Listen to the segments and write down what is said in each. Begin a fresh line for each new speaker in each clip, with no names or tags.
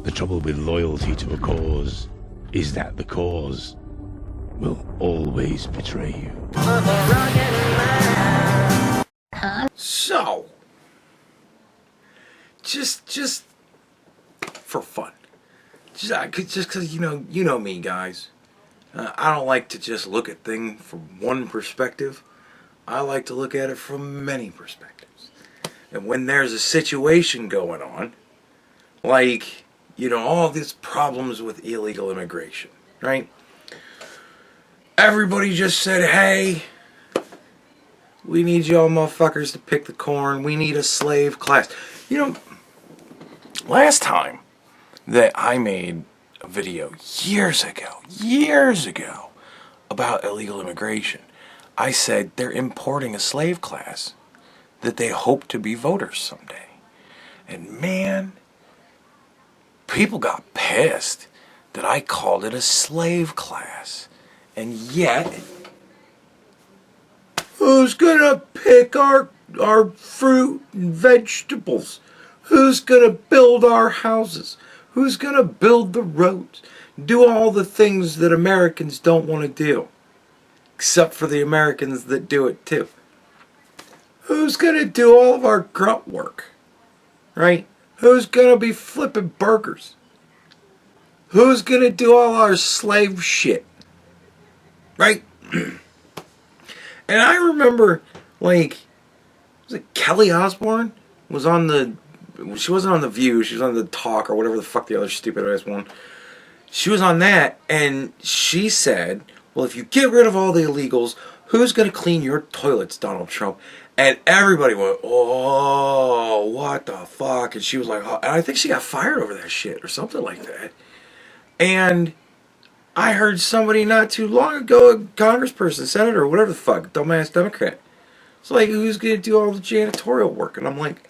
The trouble with loyalty to a cause is that the cause will always betray you.
So, just for fun, just because you know me, guys. I don't like to just look at things from one perspective. I like to look at it from many perspectives. And when there's a situation going on, like, all these problems with illegal immigration, right? Everybody just said, hey, we need y'all motherfuckers to pick the corn. We need a slave class. Last time that I made a video years ago, about illegal immigration, I said they're importing a slave class that they hope to be voters someday. And man, people got pissed that I called it a slave class. And yet, who's gonna pick our fruit and vegetables? Who's gonna build our houses? Who's gonna build the roads? Do all the things that Americans don't want to do. Except for the Americans that do it too. Who's gonna do all of our grunt work? Right? Who's gonna be flipping burgers? Who's gonna do all our slave shit? Right? And I remember, was it Kelly Osbourne? She wasn't on The View, she was on The Talk, or whatever the fuck the other stupid ass one. She was on that, and she said, well, if you get rid of all the illegals, who's going to clean your toilets, Donald Trump? And everybody went, oh, what the fuck? And she was like, oh, and I think she got fired over that shit, or something like that. And I heard somebody not too long ago, a congressperson, senator, whatever the fuck, dumbass Democrat. It's like, who's going to do all the janitorial work? And I'm like,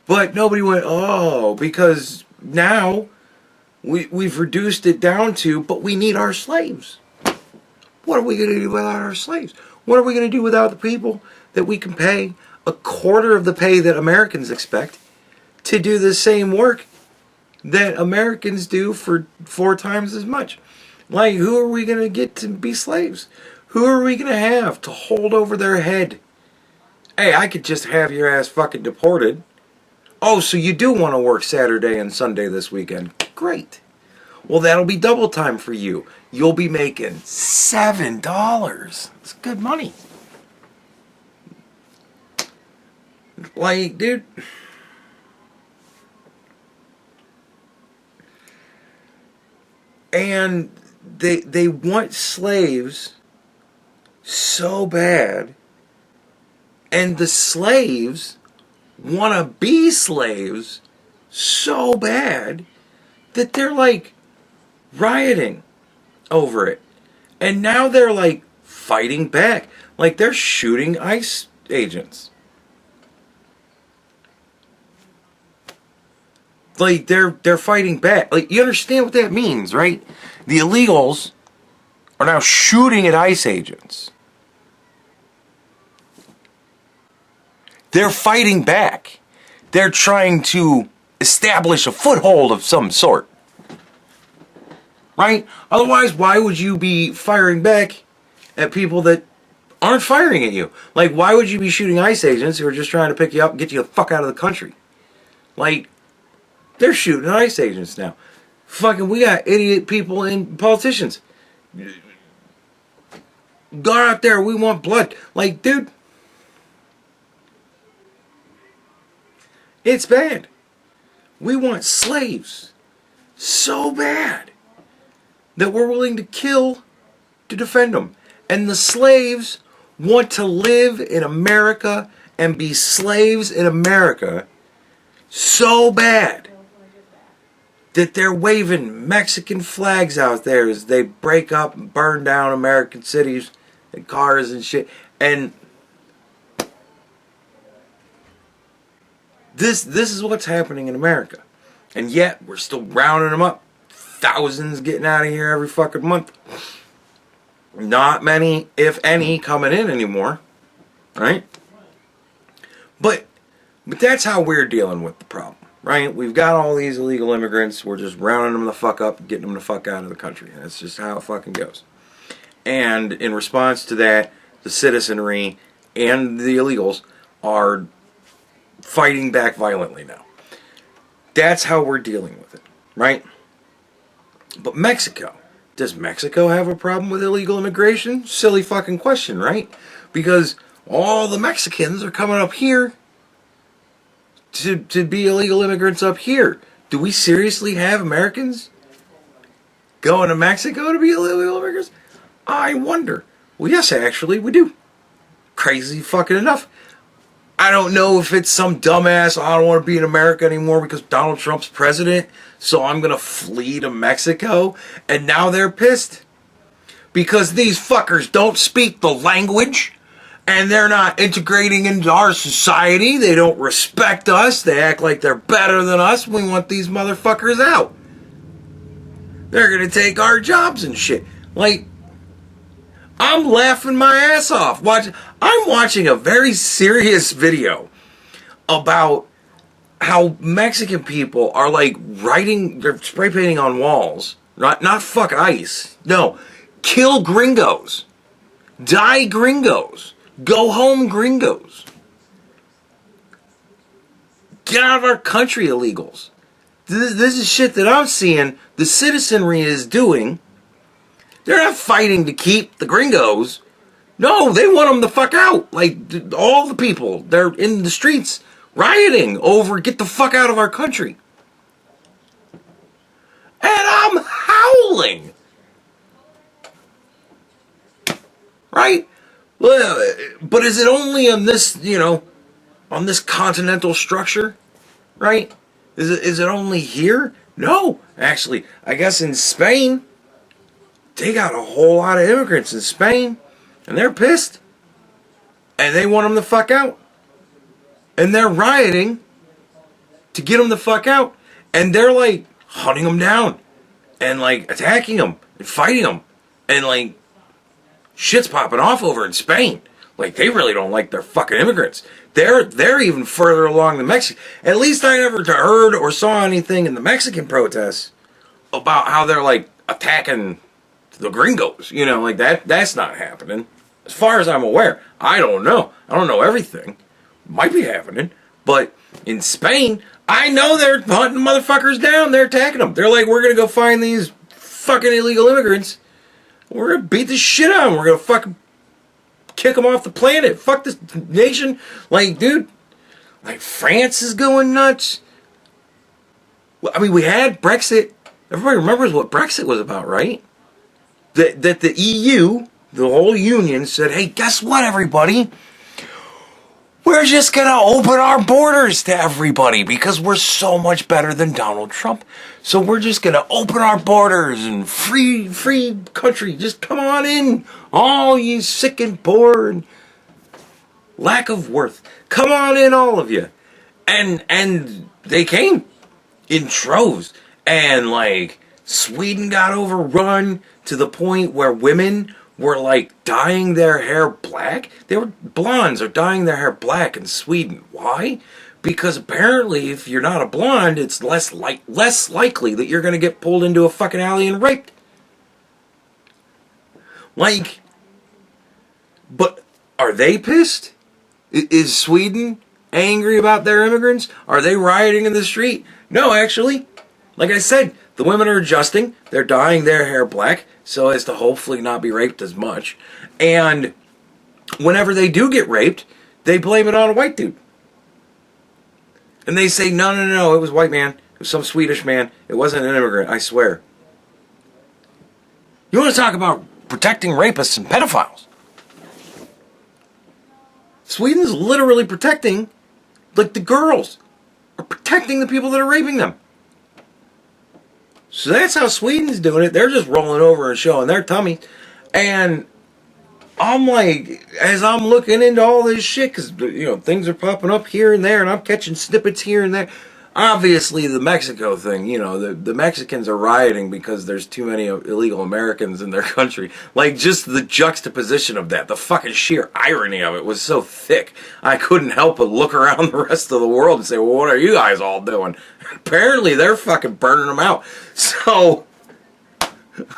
but nobody went, oh, because now we've reduced it down to, but we need our slaves. What are we going to do without our slaves? What are we going to do without the people that we can pay a quarter of the pay that Americans expect to do the same work that Americans do for 4 times as much? Like, who are we going to get to be slaves? Who are we going to have to hold over their head? Hey, I could just have your ass fucking deported. Oh, so you do want to work Saturday and Sunday this weekend? Great. Well, that'll be double time for you. You'll be making $7. It's good money. Like, dude. And they want slaves so bad. And the slaves want to be slaves so bad that they're like rioting over it. And now they're like fighting back. Like they're shooting ICE agents. Like they're fighting back. Like, you understand what that means, right? The illegals are now shooting at ICE agents. They're fighting back. They're trying to establish a foothold of some sort. Right? Otherwise, why would you be firing back at people that aren't firing at you? Like, why would you be shooting ICE agents who are just trying to pick you up and get you the fuck out of the country? Like, they're shooting ICE agents now. Fucking, we got idiot people and politicians. Go out there, we want blood. Like, dude, it's bad. We want slaves so bad that we're willing to kill to defend them. And the slaves want to live in America and be slaves in America so bad that they're waving Mexican flags out there as they break up and burn down American cities and cars and shit. And this is what's happening in America. And yet, we're still rounding them up. Thousands getting out of here every fucking month. Not many, if any, coming in anymore. Right? But that's how we're dealing with the problem. right? We've got all these illegal immigrants. We're just rounding them the fuck up and getting them the fuck out of the country. That's just how it fucking goes. And in response to that, the citizenry and the illegals are fighting back violently now. That's how we're dealing with it, right? But Mexico. Does Mexico have a problem with illegal immigration? Silly fucking question, right? Because all the Mexicans are coming up here to be illegal immigrants up here. Do we seriously have Americans going to Mexico to be illegal immigrants? I wonder. Well, yes, actually, we do. Crazy fucking enough. I don't know if it's some dumbass, I don't want to be in America anymore because Donald Trump's president, so I'm going to flee to Mexico. And now they're pissed because these fuckers don't speak the language and they're not integrating into our society. They don't respect us. They act like they're better than us. We want these motherfuckers out. They're going to take our jobs and shit. Like, I'm laughing my ass off. I'm watching a very serious video about how Mexican people are like they're spray painting on walls. Not fuck ICE. No. Kill gringos. Die gringos. Go home gringos. Get out of our country, illegals. This is shit that I'm seeing the citizenry is doing. They're not fighting to keep the gringos. No, they want them the fuck out. Like, all the people, they're in the streets rioting over get the fuck out of our country. And I'm howling. Right? Well, but is it only on this, on this continental structure? Right? Is it only here? No. Actually, I guess in Spain, they got a whole lot of immigrants in Spain, and they're pissed. And they want them the fuck out. And they're rioting to get them the fuck out. And they're like hunting them down and like attacking them and fighting them. And like shit's popping off over in Spain. Like they really don't like their fucking immigrants. They're even further along than Mexico. At least I never heard or saw anything in the Mexican protests about how they're like attacking the gringos, like that's not happening. As far as I'm aware, I don't know. I don't know everything. Might be happening. But in Spain, I know they're hunting motherfuckers down. They're attacking them. They're like, we're going to go find these fucking illegal immigrants. We're going to beat the shit out of them. We're going to fucking kick them off the planet. Fuck this nation. Like, dude, like France is going nuts. I mean, we had Brexit. Everybody remembers what Brexit was about, right? That the EU, the whole union, said, hey, guess what, everybody? We're just going to open our borders to everybody because we're so much better than Donald Trump. So we're just going to open our borders and free country. Just come on in, all you sick and poor and lack of worth. Come on in, all of you. And they came in droves. And like Sweden got overrun to the point where women were like dyeing their hair black. They were blondes are dyeing their hair black in Sweden. Why? Because apparently if you're not a blonde, it's less likely that you're going to get pulled into a fucking alley and raped. Like, but are they pissed? Is Sweden angry about their immigrants? Are they rioting in the street? No, actually. Like I said, the women are adjusting. They're dyeing their hair black so as to hopefully not be raped as much. And whenever they do get raped, they blame it on a white dude. And they say, no, it was a white man. It was some Swedish man. It wasn't an immigrant, I swear. You want to talk about protecting rapists and pedophiles? Sweden's literally protecting, like the girls are protecting the people that are raping them. So that's how Sweden's doing it. They're just rolling over and showing their tummy. And I'm like, as I'm looking into all this shit, because, things are popping up here and there, and I'm catching snippets here and there, Obviously, the Mexico thing, you know, the Mexicans are rioting because there's too many illegal Americans in their country. Like, just the juxtaposition of that, the fucking sheer irony of it was so thick. I couldn't help but look around the rest of the world and say, well, what are you guys all doing? Apparently, they're fucking burning them out. So,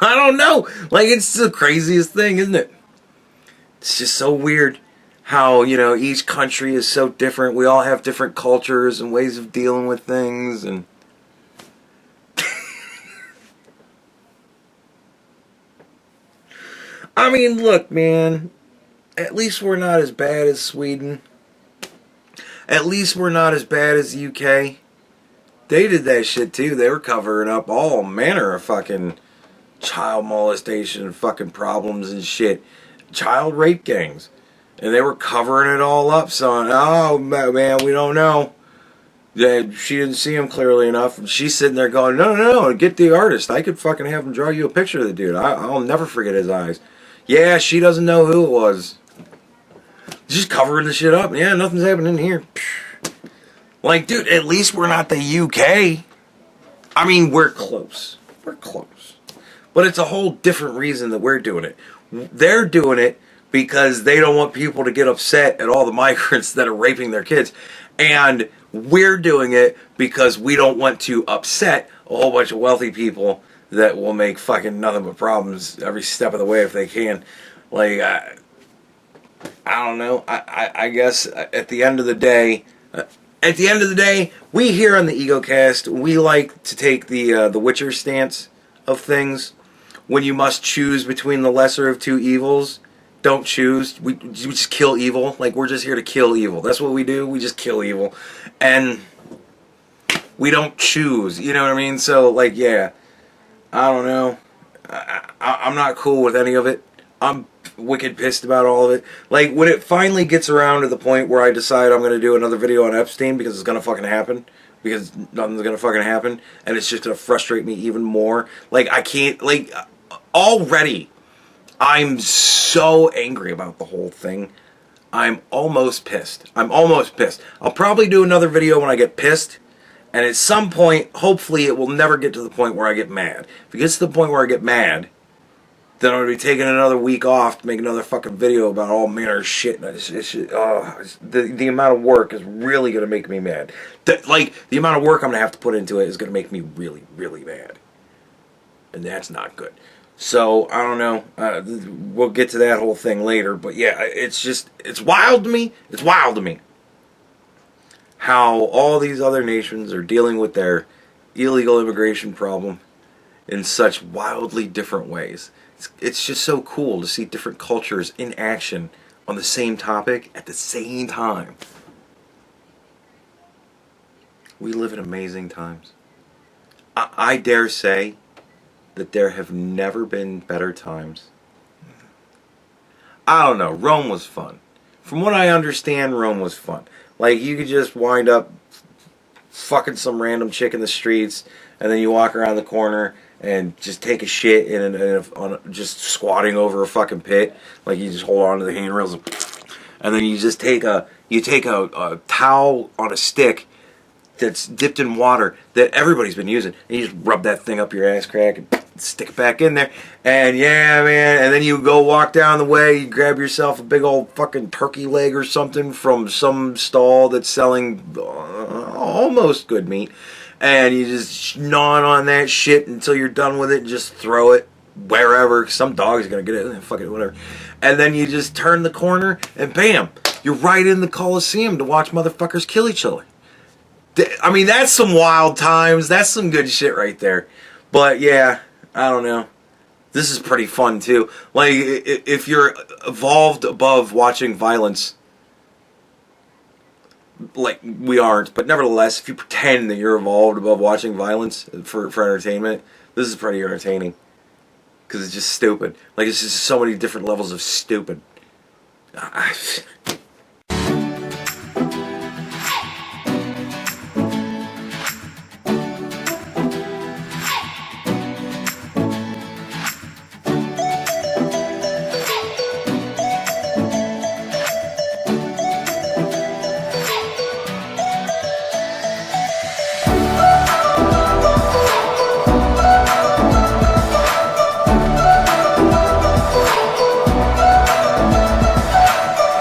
I don't know. Like, it's the craziest thing, isn't it? It's just so weird how, you know, each country is so different. We all have different cultures and ways of dealing with things, and I mean, look, man, at least we're not as bad as Sweden. At least we're not as bad as the UK. They did that shit too. They were covering up all manner of fucking child molestation and fucking problems and shit. Child rape gangs. And they were covering it all up, saying, oh, man, we don't know. She didn't see him clearly enough. And she's sitting there going, no, get the artist. I could fucking have him draw you a picture of the dude. I'll never forget his eyes. Yeah, she doesn't know who it was. Just covering the shit up. Yeah, nothing's happening here. Like, dude, at least we're not the UK. I mean, we're close. We're close. But it's a whole different reason that we're doing it. They're doing it because they don't want people to get upset at all the migrants that are raping their kids. And we're doing it because we don't want to upset a whole bunch of wealthy people that will make fucking nothing but problems every step of the way if they can. Like, I don't know. I guess at the end of the day, we here on the EgoCast, we like to take the Witcher stance of things. When you must choose between the lesser of two evils, don't choose. We just kill evil. Like, we're just here to kill evil. That's what we do. We just kill evil. And we don't choose. You know what I mean? So, like, yeah. I don't know. I'm not cool with any of it. I'm wicked pissed about all of it. Like, when it finally gets around to the point where I decide I'm going to do another video on Epstein because it's going to fucking happen. Because nothing's going to fucking happen. And it's just going to frustrate me even more. Like, I can't, like, already I'm so angry about the whole thing. I'm almost pissed. I'll probably do another video when I get pissed. And at some point, hopefully it will never get to the point where I get mad. If it gets to the point where I get mad, then I'm going to be taking another week off to make another fucking video about all manner of shit. The amount of work is really going to make me mad. The amount of work I'm going to have to put into it is going to make me really, really mad. And that's not good. So, I don't know. We'll get to that whole thing later. But yeah, it's wild to me. It's wild to me how all these other nations are dealing with their illegal immigration problem in such wildly different ways. It's just so cool to see different cultures in action on the same topic at the same time. We live in amazing times. I dare say that there have never been better times. I don't know. Rome was fun. From what I understand, Rome was fun. Like, you could just wind up fucking some random chick in the streets, and then you walk around the corner and just take a shit just squatting over a fucking pit. Like, you just hold on to the handrails, and then you just take a towel on a stick that's dipped in water that everybody's been using, and you just rub that thing up your ass crack and stick it back in there, and yeah, man, and then you go walk down the way, you grab yourself a big old fucking turkey leg or something from some stall that's selling almost good meat, and you just gnaw on that shit until you're done with it and just throw it wherever. Some dog's gonna get it, fuck it, whatever. And then you just turn the corner and bam, you're right in the Coliseum to watch motherfuckers kill each other. I mean, that's some wild times. That's some good shit right there. But yeah, I don't know. This is pretty fun too. Like, if you're evolved above watching violence, like we aren't, but nevertheless, if you pretend that you're evolved above watching violence for entertainment, this is pretty entertaining. Because it's just stupid. Like, it's just so many different levels of stupid.